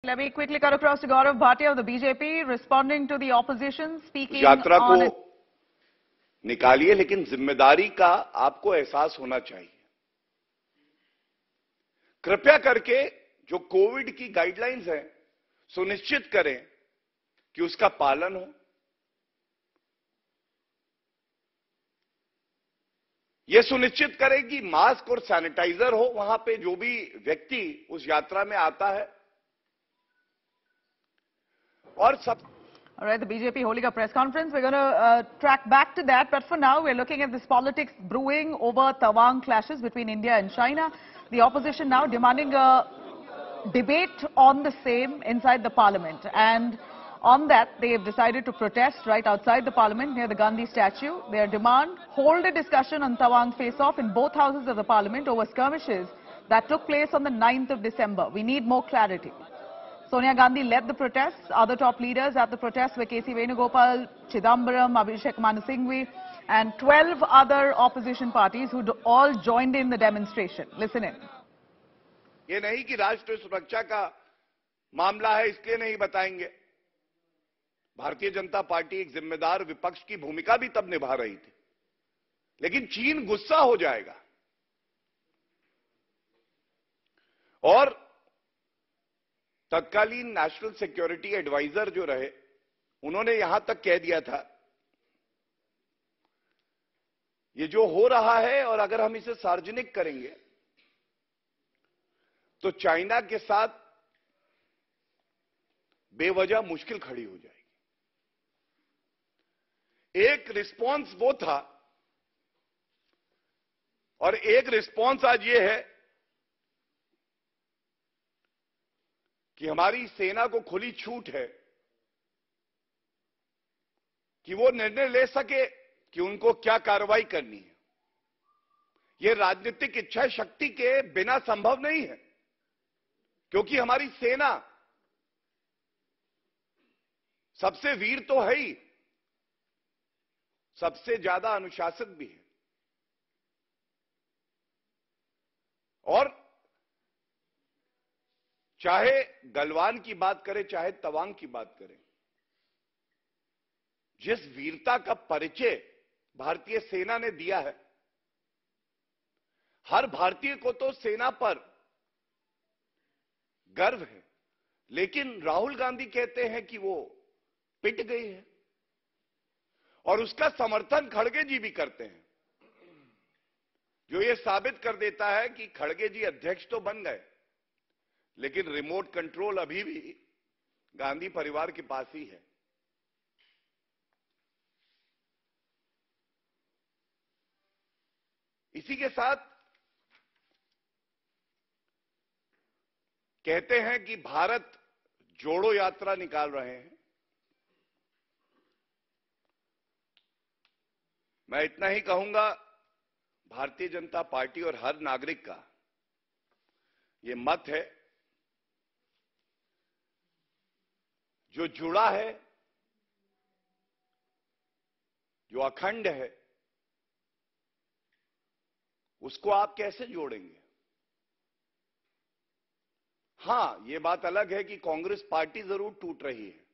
Let me quickly cut across to Gaurav Bhatia of the BJP, responding to the opposition, speaking यात्रा को on it. निकालिए, लेकिन जिम्मेदारी का आपको एहसास होना चाहिए। कृपया करके जो कोविड की गाइडलाइंस हैं, सुनिश्चित करें कि उसका पालन हो। यह सुनिश्चित करें कि मास्क और सैनिटाइजर हो वहां पे जो भी व्यक्ति उस यात्रा में आता है। और सब All right, the BJP holding a press conference. We're going to track back to that. But for now, we're looking at this politics brewing over Tawang clashes between India and China. The opposition now demanding a debate on the same inside the parliament. And on that, they have decided to protest right outside the parliament near the Gandhi statue. Their demand, hold a discussion on Tawang face-off in both houses of the parliament over skirmishes that took place on the 9th of December. We need more clarity. Sonia Gandhi led the protests. Other top leaders at the protests were K.C. Venugopal, Chidambaram, Abhishek Manu Singhvi, and 12 other opposition parties who all joined in the demonstration. Listen in. ये नहीं कि राष्ट्रीय सुरक्षा का मामला है इसलिए नहीं बताएंगे। भारतीय जनता पार्टी एक जिम्मेदार विपक्ष की भूमिका भी तब निभा रही थी, लेकिन चीन गुस्सा हो जाएगा। और तत्कालीन नेशनल सिक्योरिटी एडवाइजर जो रहे, उन्होंने यहां तक कह दिया था, ये जो हो रहा है और अगर हम इसे सार्वजनिक करेंगे तो चाइना के साथ बेवजह मुश्किल खड़ी हो जाएगी। एक रिस्पांस वो था और एक रिस्पांस आज ये है कि हमारी सेना को खुली छूट है कि वो निर्णय ले सके कि उनको क्या कार्रवाई करनी है। यह राजनीतिक इच्छा शक्ति के बिना संभव नहीं है, क्योंकि हमारी सेना सबसे वीर तो है ही, सबसे ज्यादा अनुशासित भी है। और चाहे गलवान की बात करें, चाहे तवांग की बात करें, जिस वीरता का परिचय भारतीय सेना ने दिया है, हर भारतीय को तो सेना पर गर्व है। लेकिन राहुल गांधी कहते हैं कि वो पिट गई है और उसका समर्थन खड़गे जी भी करते हैं, जो ये साबित कर देता है कि खड़गे जी अध्यक्ष तो बन गए, लेकिन रिमोट कंट्रोल अभी भी गांधी परिवार के पास ही है। इसी के साथ कहते हैं कि भारत जोड़ो यात्रा निकाल रहे हैं। मैं इतना ही कहूंगा, भारतीय जनता पार्टी और हर नागरिक का यह मत है, जो जुड़ा है, जो अखंड है, उसको आप कैसे जोड़ेंगे? हां, यह बात अलग है कि कांग्रेस पार्टी जरूर टूट रही है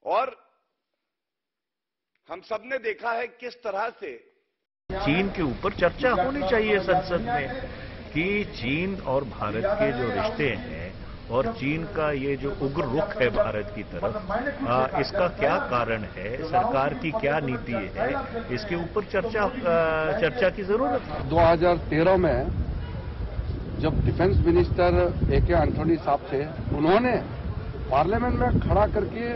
और हम सबने देखा है किस तरह से चीन के ऊपर चर्चा होनी चाहिए संसद में कि चीन और भारत के जो रिश्ते हैं और चीन का ये जो उग्र रुख है भारत की तरफ, इसका क्या कारण है, सरकार की क्या नीति है, इसके ऊपर चर्चा की जरूरत है। 2013 में जब डिफेंस मिनिस्टर ए.के. एंथोनी साहब थे, उन्होंने पार्लियामेंट में खड़ा करके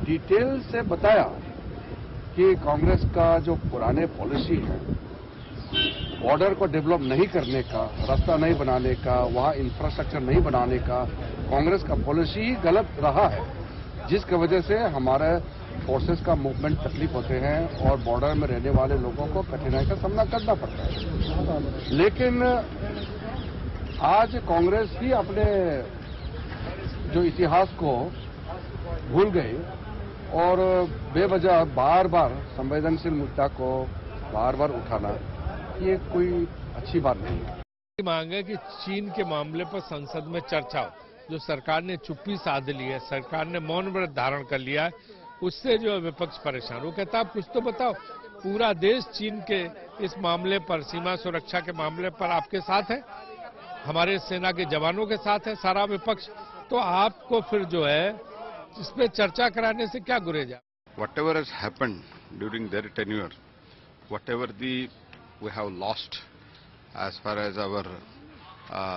डिटेल से बताया कि कांग्रेस का जो पुराने पॉलिसी है, बॉर्डर को डेवलप नहीं करने का, रास्ता नहीं बनाने का, वहां इंफ्रास्ट्रक्चर नहीं बनाने का, कांग्रेस का पॉलिसी ही गलत रहा है, जिसकी वजह से हमारे फोर्सेस का मूवमेंट तकलीफ होते हैं और बॉर्डर में रहने वाले लोगों को कठिनाई का सामना करना पड़ता है। लेकिन आज कांग्रेस ही अपने जो इतिहास को भूल गई और बेवजह बार बार संवेदनशील मुद्दा को बार बार उठाना, ये कोई अच्छी बात नहीं है। मांग है कि चीन के मामले पर संसद में चर्चा हो। जो सरकार ने चुप्पी साध ली है, सरकार ने मौन व्रत धारण कर लिया है, उससे जो है विपक्ष परेशान। वो कहता आप कुछ तो बताओ, पूरा देश चीन के इस मामले पर, सीमा सुरक्षा के मामले पर आपके साथ है, हमारे सेना के जवानों के साथ है सारा विपक्ष, तो आपको फिर जो है इस पे चर्चा कराने से क्या गुरेज है? Whatever has happened during their tenure, whatever we have lost as far as our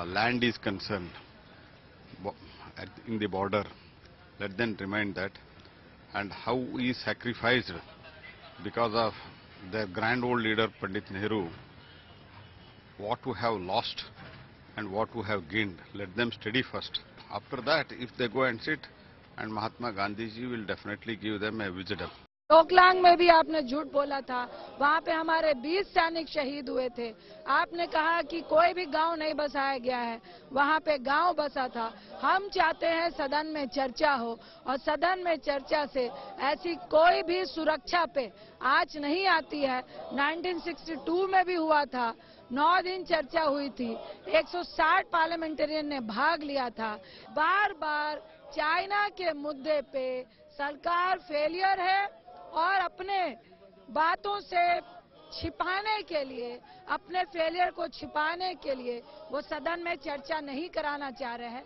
land is concerned in the border, let them remind that, and how we sacrificed because of their grand old leader Pandit Nehru, what we have lost and what we have gained, let them study first. After that, if they go and sit, and Mahatma Gandhi ji will definitely give them a wisdom. डोकलांग में भी आपने झूठ बोला था, वहाँ पे हमारे 20 सैनिक शहीद हुए थे। आपने कहा कि कोई भी गांव नहीं बसाया गया है, वहाँ पे गांव बसा था। हम चाहते हैं सदन में चर्चा हो, और सदन में चर्चा से ऐसी कोई भी सुरक्षा पे आंच नहीं आती है। 1962 में भी हुआ था, 9 दिन चर्चा हुई थी, 160 पार्लियामेंटेरियन ने भाग लिया था। बार बार चाइना के मुद्दे पे सरकार फेलियर है, और अपने बातों से छिपाने के लिए, अपने फेलियर को छिपाने के लिए वो सदन में चर्चा नहीं कराना चाह रहे हैं।